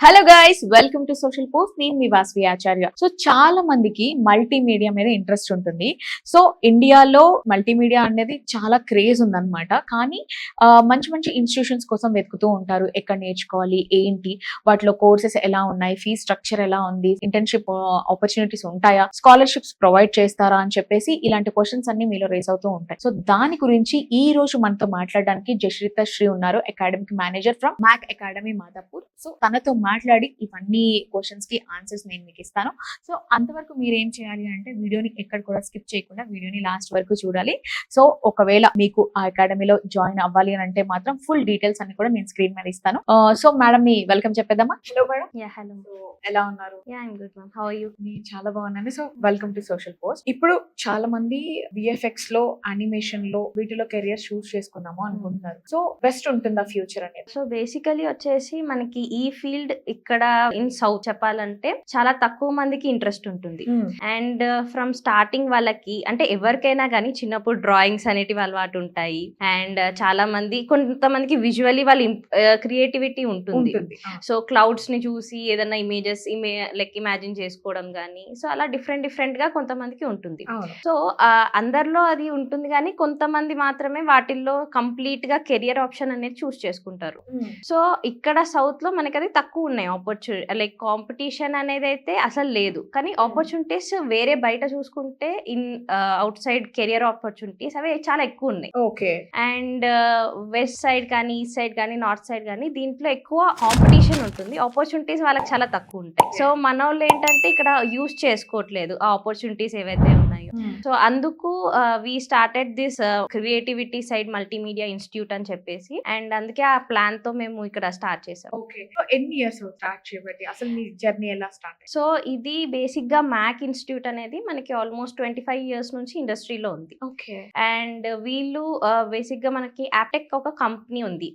Hello guys, welcome to social post. నేను మీ వాసవి ఆచార్య. So చాలా మందికి మల్టీమీడియా మీద ఇంట్రెస్ట్ ఉంటుంది. సో ఇండియాలో మల్టీమీడియా అనేది చాలా క్రేజ్ ఉందన్నమాట. కానీ మంచి మంచి ఇన్స్టిట్యూషన్స్ కోసం వెతుకుతూ ఉంటారు. ఎక్కడ నేర్చుకోవాలి, ఏంటి, వాటిలో కోర్సెస్ ఎలా ఉన్నాయి, ఫీ స్ట్రక్చర్ ఎలా ఉంది, ఇంటర్న్షిప్ ఆపర్చునిటీస్ ఉంటాయా, స్కాలర్షిప్స్ ప్రొవైడ్ చేస్తారా అని చెప్పేసి ఇలాంటి క్వశ్చన్స్ అన్ని మీలో రేస్ అవుతూ ఉంటాయి. సో దాని గురించి ఈ రోజు మనతో మాట్లాడడానికి జశ్రిత శ్రీ ఉన్నారు, academic manager from Mac Academy Madhapur. So తనతో మాట్లాడి ఇవన్నీ క్వశ్చన్స్ కి ఆన్సర్స్ నేను మీకు ఇస్తాను. సో అంతవరకు మీరు ఏం చేయాలి అంటే వీడియోని ఎక్కడ కూడా స్కిప్ చేయకుండా వీడియోని లాస్ట్ వరకు చూడాలి. సో ఒకవేళ మీకు ఆ అకాడమీలో జాయిన్ అవ్వాలి అని అంటే మాత్రం ఫుల్ డీటెయిల్స్ అన్ని కూడా నేను స్క్రీన్ మీద ఇస్తాను. సో మేడం ని వెల్కమ్ చెప్పేద్దామా? Hello madam. హలో. సో ఎలా ఉన్నారు? I'm good ma'am. How are you? నేను చాలా బాగున్నాను. So welcome to social post. ఇప్పుడు చాలా మంది విఎఫ్ఎక్స్ లో, యానిమేషన్ లో, వీటిలో కెరియర్ చూస్ చేసుకుందాము అనుకుంటున్నారు. సో బెస్ట్ ఉంటుందా ఫ్యూచర్ అనేది? సో బేసికలీ వచ్చేసి మనకి ఈ ఫీల్డ్ ఇక్కడ ఇన్ సౌత్ చెప్పాలంటే చాలా తక్కువ మందికి ఇంట్రెస్ట్ ఉంటుంది. అండ్ ఫ్రమ్ స్టార్టింగ్ వాళ్ళకి అంటే ఎవరికైనా కానీ చిన్నప్పుడు డ్రాయింగ్స్ అనేటివి అలవాటు ఉంటాయి. అండ్ చాలా మంది కొంతమందికి విజువల్లీ వాళ్ళ క్రియేటివిటీ ఉంటుంది. సో క్లౌడ్స్ ని చూసి ఏదైనా ఇమేజెస్ లైక్ ఇమాజిన్ చేసుకోవడం కానీ, సో అలా డిఫరెంట్ గా కొంతమందికి ఉంటుంది. సో అందరిలో అది ఉంటుంది కానీ కొంతమంది మాత్రమే వాటిల్లో కంప్లీట్ గా కెరియర్ ఆప్షన్ అనేది చూస్ చేసుకుంటారు. సో ఇక్కడ సౌత్ లో మనకి అది తక్కువ ఉన్నాయి ఆపర్చునిటీ, లైక్ కాంపిటీషన్ అనేది అయితే అసలు లేదు. కానీ ఆపర్చునిటీస్ వేరే బయట చూసుకుంటే in out side career opportunities అవి చాలా ఎక్కువ ఉన్నాయి. ఓకే. అండ్ వెస్ట్ సైడ్ కానీ, ఈస్ట్ సైడ్ కానీ, నార్త్ సైడ్ కానీ దీంట్లో ఎక్కువ కాంపిటీషన్ ఉంటుంది. ఆపర్చునిటీస్ వాళ్ళకి చాలా తక్కువ ఉంటాయి. సో మన వాళ్ళు ఏంటంటే ఇక్కడ యూజ్ చేసుకోవట్లేదు ఆ ఆపర్చునిటీస్ ఏవైతే ఉన్నాయో. సో అందుకు we started this creativity side multimedia institute అని చెప్పేసి, అండ్ అందుకే ఆ ప్లాన్ తో మేము ఇక్కడ స్టార్ట్ చేసాం. ఓకే. సో ఎన్ని ఇయర్స్ స్టార్ట్ చేయబట్టి అసలు మీ జర్నీ ఎలా స్టార్ట్? సో ఇది బేసిక్ గా మ్యాక్ ఇన్స్టిట్యూట్ అనేది మనకి ఆల్మోస్ట్ 25 years నుంచి ఇండస్ట్రీలో ఉంది. ఓకే. అండ్ వీళ్ళు బేసిక్ గా మనకి యాప్టెక్ ఒక కంపెనీ ఉంది,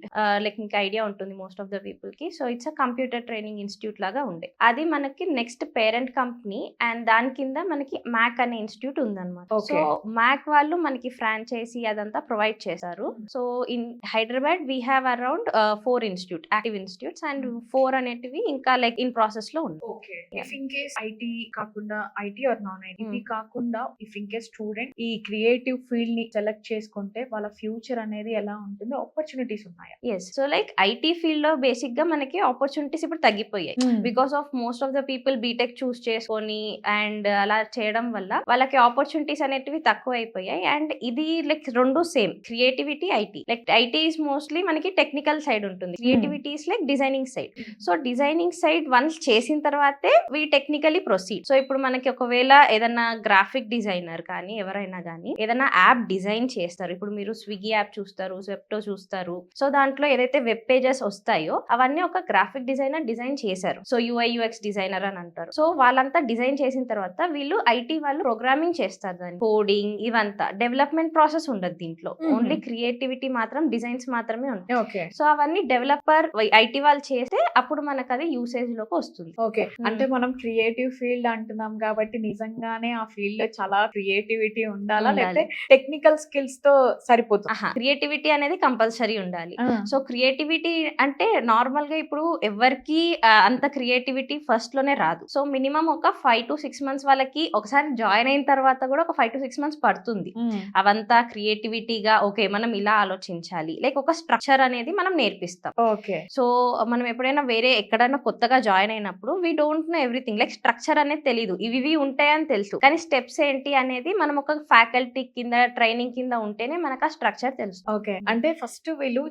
లైక్ మీకు ఐడియా ఉంటుంది మోస్ట్ ఆఫ్ ద పీపుల్ కి. So it's a computer training institute లాగా ఉండే. అది మనకి నెక్స్ట్ పేరెంట్ కంపెనీ, అండ్ దాని కింద మనకి మ్యాక్ అనే ఇన్స్టిట్యూట్ ఉందన్నమాట. సో మ్యాక్ వాళ్ళు మనకి ఫ్రాంచైజీ అదంతా ప్రొవైడ్ చేశారు. So in Hyderabad we have around 4 institute active institutes, and 4 అనేటివి ఇంకా లైక్ ఇన్ ప్రాసెస్ లో ఉంది. Okay. If in case IT కాకుండా, ఐటీ ఆర్ నాన్ ఐటీ ఇది కాకుండా ఇఫ్ ఇన్ కేస్ స్టూడెంట్ ఈ క్రియేటివ్ ఫీల్డ్ ని సెలెక్ట్ చేసుకుంటే వాళ్ళ ఫ్యూచర్ అనేది ఎలా ఉంటుంది, ఆపర్చునిటీస్ ఉన్నాయా? Yes. So like IT field లో బేసిక్ గా మనకి ఆపర్చునిటీస్ ఇప్పుడు తగ్గిపోయాయి because of most of the people BTech చూస్ చేసుకొని అండ్ అలా చేయడం వల్ల వాళ్ళకి ఆపర్చునిటీస్ అనేటివి తక్కువ అయిపోయాయి. అండ్ ఇది లైక్ రెండు same, creativity, IT. Like IT is mostly మనకి టెక్నికల్ సైడ్ ఉంటుంది, creativity is like designing side. So designing side once చేసిన తర్వాతే వీ టెక్నికలీ ప్రొసీడ్. సో ఇప్పుడు మనకి ఒకవేళ ఏదైనా గ్రాఫిక్ డిజైనర్ కానీ ఎవరైనా కానీ ఏదైనా యాప్ డిజైన్ చేస్తారు. ఇప్పుడు మీరు స్విగ్గీ యాప్ చూస్తారు, జెప్టో చూస్తారు. సో దాంట్లో ఏదైతే వెబ్ పేజెస్ వస్తాయో అవన్నీ ఒక గ్రాఫిక్ డిజైనర్ డిజైన్ చేశారు. సో యూఐ యూఎక్స్ డిజైనర్ అని అంటారు. సో వాళ్ళంతా డిజైన్ చేసిన తర్వాత వీళ్ళు ఐటీ వాళ్ళు ప్రోగ్రామింగ్ చేస్తారు, దాన్ని కోడింగ్ ఇవంతా. డెవలప్మెంట్ ప్రాసెస్ ఉండదు దీంట్లో, ఓన్లీ క్రియేటివిటీ మాత్రం, డిజైన్స్ మాత్రమే ఉంటాయి. సో అవన్నీ డెవలపర్ ఐటీ వాళ్ళు చేస్తే అప్పుడు మనకు అది యూసేజ్ లోకి వస్తుంది. ఓకే. అంటే మనం క్రియేటివ్ ఫీల్డ్ అంటున్నాం కాబట్టి నిజంగానే ఆ ఫీల్డ్ లో చాలా క్రియేటివిటీ ఉండాలా, లేకపోతే టెక్నికల్ స్కిల్స్ తో సరిపోతుంది? క్రియేటివిటీ అనేది కంపల్సరీ ఉండాలి. సో క్రియేటివిటీ అంటే నార్మల్ గా ఇప్పుడు ఎవరికి అంత క్రియేటివిటీ ఫస్ట్ లోనే రాదు. సో మినిమం ఒక 5 to 6 months వాళ్ళకి ఒకసారి జాయిన్ అయిన తర్వాత కూడా ఒక 5 to 6 months పడుతుంది అవంతా క్రియేటివిటీగా. ఓకే, మనం ఇలా ఆలోచించాలి, లైక్ ఒక స్ట్రక్చర్ అనేది మనం నేర్పిస్తాం. ఓకే. సో మనం ఎప్పుడైనా వేరే ఎక్కడైనా కొత్తగా జాయిన్ అయినప్పుడు we don't know everything, like structure అనేది తెలియదు, ఇవి ఉంటాయని తెలుసు, కానీ స్టెప్స్ ఏంటి అనేది మనం ఒక ఫ్యాకల్టీ కింద ట్రైనింగ్ కింద ఉంటేనే మనకు ఆ స్ట్రక్చర్ తెలుసు. ఓకే. అంటే ఫస్ట్ వీళ్ళు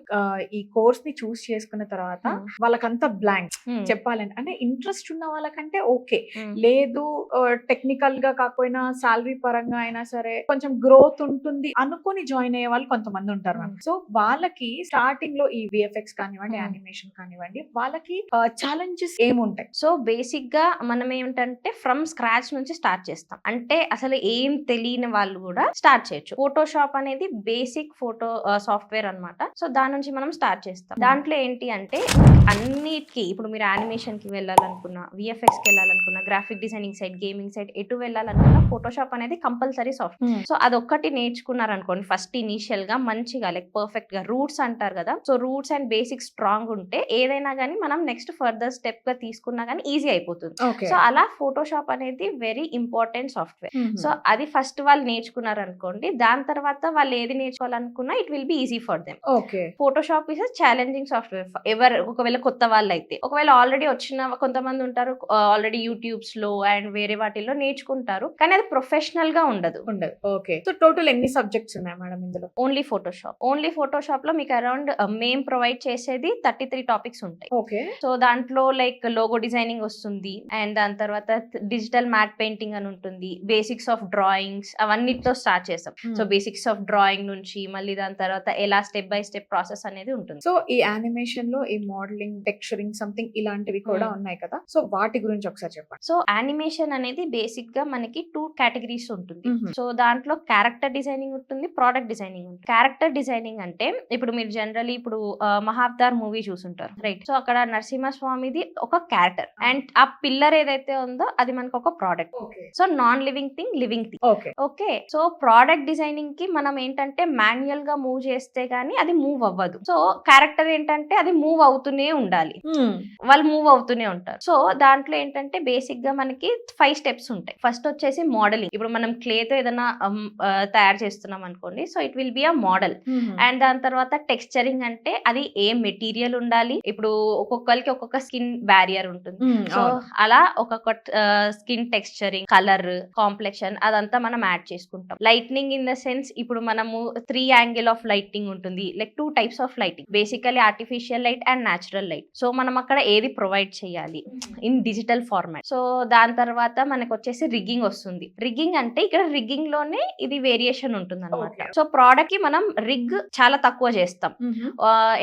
ఈ కోర్స్ ని చూస్ చేసుకున్న తర్వాత వాళ్ళకంతా బ్లాంక్ చెప్పాలంటే, అంటే ఇంట్రెస్ట్ ఉన్న వాళ్ళకంటే ఓకే, లేదు టెక్నికల్ గా కాకపోయినా సాలరీ పరంగా అయినా సరే కొంచెం గ్రోత్ ఉంటుంది అనుకుని జాయిన్ అయ్యే వాళ్ళు కొంతమంది ఉంటారు. సో వాళ్ళకి స్టార్టింగ్ లో ఈ విఎఫ్ఎక్స్ కానివ్వండి, యానిమేషన్ కానివ్వండి, వాళ్ళకి ఛాలెంజెస్ ఏముంటాయి? సో బేసిక్ గా మనం ఏంటంటే ఫ్రమ్ స్క్రాచ్ నుంచి స్టార్ట్ చేస్తాం. అంటే అసలు ఏం తెలియని వాళ్ళు కూడా స్టార్ట్ చేయొచ్చు. ఫోటోషాప్ అనేది బేసిక్ ఫోటో సాఫ్ట్వేర్ అన్నమాట. సో దాని నుంచి మనం స్టార్ట్ చేస్తాం. దాంట్లో ఏంటి అంటే అన్నిటికీ ఇప్పుడు మీరు యానిమేషన్ కి వెళ్ళాలనుకున్నా, విఎఫ్ఎక్స్ కి వెళ్ళాలనుకున్నా, graphic designing side, gaming side ఎటు వెళ్ళాలనుకున్నా ఫోటోషాప్ అనేది కంపల్సరీ సాఫ్ట్వేర్. సో అదొక్కటి నేర్చుకున్నారనుకోండి ఫస్ట్ ఇనీషియల్ గా మంచిగా, లైక్ పర్ఫెక్ట్ గా రూట్స్ అంటారు కదా. So roots and basic strong ఉంటే ఏదైనా కానీ మనం నెక్స్ట్ నెక్స్ట్ ఫర్దర్ స్టెప్ గా తీసుకున్నా కానీ ఈజీ అయిపోతుంది. ఓకే. సో అలా ఫోటోషాప్ అనేది వెరీ ఇంపార్టెంట్ సాఫ్ట్వేర్. సో అది ఫస్ట్ వాళ్ళు నేర్చుకున్నారు అనుకోండి, దాని తర్వాత వాళ్ళు ఏది నేర్చుకోవాలనుకున్నా it will be easy for them. Okay. Photoshop is challenging software. ఎవరు ఒకవేళ కొత్త వాళ్ళు అయితే, ఒకవేళ ఆల్రెడీ వచ్చిన కొంతమంది ఉంటారు ఆల్రెడీ యూట్యూబ్స్ లో అండ్ వేరే వాటిల్లో నేర్చుకుంటారు, కానీ అది ప్రొఫెషనల్ గా ఉండదు. ఉండదు. ఓకే. సో టోటల్ ఎన్ని సబ్జెక్ట్స్ ఉన్నాయి మేడం ఇందులో? ఓన్లీ ఫోటోషాప్ లో మీకు అరౌండ్ మేము ప్రొవైడ్ చేసేది 33 టాపిక్స్ ఉంటాయి. ఓకే. సో దాంట్లో లైక్ లోగో డిజైనింగ్ వస్తుంది, అండ్ దాని తర్వాత డిజిటల్ మ్యాట్ పెయింటింగ్ అని ఉంటుంది, బేసిక్స్ ఆఫ్ డ్రాయింగ్స్ అవన్నిటితో స్టార్ట్ చేస్తాం. సో బేసిక్స్ ఆఫ్ డ్రాయింగ్ నుంచి మళ్ళీ దాని తర్వాత ఎలా స్టెప్ బై స్టెప్ ప్రాసెస్ అనేది ఉంటుంది. సో ఈ యానిమేషన్ లో ఈ మోడలింగ్, టెక్స్చరింగ్ సంథింగ్ ఇలాంటివి కూడా ఉన్నాయి కదా, సో వాటి గురించి ఒకసారి చెప్పండి. సో యానిమేషన్ అనేది బేసిక్ గా మనకి 2 కేటగిరీస్ ఉంటుంది. మ్మ్. సో దాంట్లో క్యారెక్టర్ డిజైనింగ్ ఉంటుంది, ప్రోడక్ట్ డిజైనింగ్ ఉంటుంది. క్యారెక్టర్ డిజైనింగ్ అంటే ఇప్పుడు మీరు జనరల్లీ ఇప్పుడు మహావతార్ మూవీ చూసుంటారు, రైట్? సో అక్కడ నరసింహస్వామిది ఒక క్యారెక్టర్, అండ్ ఆ పిల్లర్ ఏదైతే ఉందో అది మనకు ఒక product. Okay. So non living thing, living thing. Okay. Okay. So product designing కి మనం ఏంటంటే మాన్యువల్ గా మూవ్ చేస్తే గానీ అది మూవ్ అవ్వదు. సో క్యారెక్టర్ ఏంటంటే అది మూవ్ అవుతూనే ఉండాలి, వాళ్ళు మూవ్ అవుతూనే ఉంటారు. సో దాంట్లో ఏంటంటే బేసిక్ గా మనకి 5 స్టెప్స్ ఉంటాయి. ఫస్ట్ వచ్చేసి మోడలింగ్. ఇప్పుడు మనం క్లే తో ఏదైనా తయారు చేస్తున్నాం అనుకోండి, so it will be a model. And దాని తర్వాత టెక్స్చరింగ్ అంటే అది ఏ మెటీరియల్ ఉండాలి. ఇప్పుడు ఒక్కొక్కరికి ఒక్కొక్క స్కిన్ బ్యారియర్ ఉంటుంది. సో అలా ఒక్కొక్క స్కిన్ టెక్స్చరింగ్, కలర్, కాంప్లెక్షన్ అదంతా మనం యాడ్ చేసుకుంటాం. లైట్నింగ్ ఇన్ ద సెన్స్ ఇప్పుడు మనము 3 యాంగిల్ ఆఫ్ లైటింగ్ ఉంటుంది, like 2 types of lighting, basically artificial light and natural light. So మనం అక్కడ ఏది ప్రొవైడ్ చేయాలి ఇన్ డిజిటల్ ఫార్మాట్. సో దాని తర్వాత మనకు వచ్చేసి రిగ్గింగ్ వస్తుంది. రిగ్గింగ్ అంటే ఇక్కడ రిగ్గింగ్ లోనే ఇది వేరియేషన్ ఉంటుంది అనమాట. సో ప్రోడక్ట్ కి మనం రిగ్ చాలా తక్కువ చేస్తాం.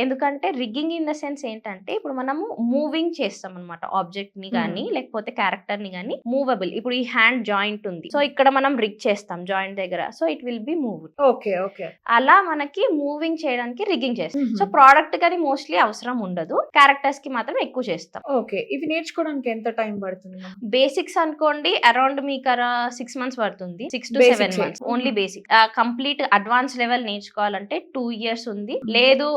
ఎందుకంటే రిగ్గింగ్ ఇన్ ద సెన్స్ ఏంటంటే ఇప్పుడు మనము మూవింగ్ చేస్తాం అనమాట ఆబ్జెక్ట్ ని గానీ లేకపోతే క్యారెక్టర్ ని గానీ మూవబుల్. ఇప్పుడు ఈ హ్యాండ్ జాయింట్ ఉంది, సో ఇక్కడ మనం రిగ్ చేస్తాం జాయింట్ దగ్గర, so it will B moved. Okay. Okay. అలా మనకి మూవింగ్ చేయడానికి రిగ్గింగ్ చేస్తాం. సో ప్రోడక్ట్ కి అది మోస్ట్లీ అవసరం ఉండదు, క్యారెక్టర్స్ కి మాత్రం ఎక్కువ చేస్తాం. ఓకే. ఇవి నేర్చుకోవడానికి ఎంత టైం పడుతుంది? బేసిక్స్ అనుకోండి అరౌండ్ మీకు 6 months పడుతుంది, 6 to 7 months only basic. Complete advance level నేర్చుకోవాలంటే 2 years ఉంది. లేదు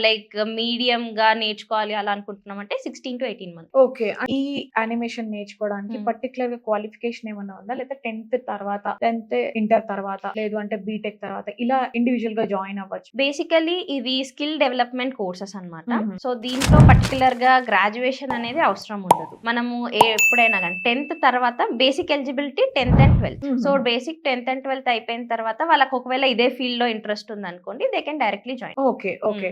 లైక్ మీడియం గా నేర్చుకోవాలి అలా అనుకుంటున్నాం అంటే 16 to 18 months. ఓకే. ఈ యానిమేషన్ నేర్చుకోవడానికి పర్టికులర్ గా క్వాలిఫికేషన్ ఏమన్నా ఉందా, లేదా 10th తర్వాత, 10th ఇంటర్ తర్వాత, లేదు అంటే బీటెక్ తర్వాత ఇలా ఇండివిజువల్ గా జాయిన్ అవ్వచ్చు? బేసికలీ ఇవి స్కిల్ డెవలప్మెంట్ కోర్సెస్ అన్నమాట. సో దీంట్లో పర్టికులర్ గా గ్రాడ్యుయేషన్ అనేది అవసరం ఉండదు. మనము ఎప్పుడైనా కానీ 10th తర్వాత basic eligibility 10th and 12th. So basic 10th and 12th అయిపోయిన తర్వాత వాళ్ళకి ఒకవేళ ఇదే ఫీల్డ్ లో ఇంట్రెస్ట్ ఉంది అనుకోండి, they can directly join. Okay. Okay.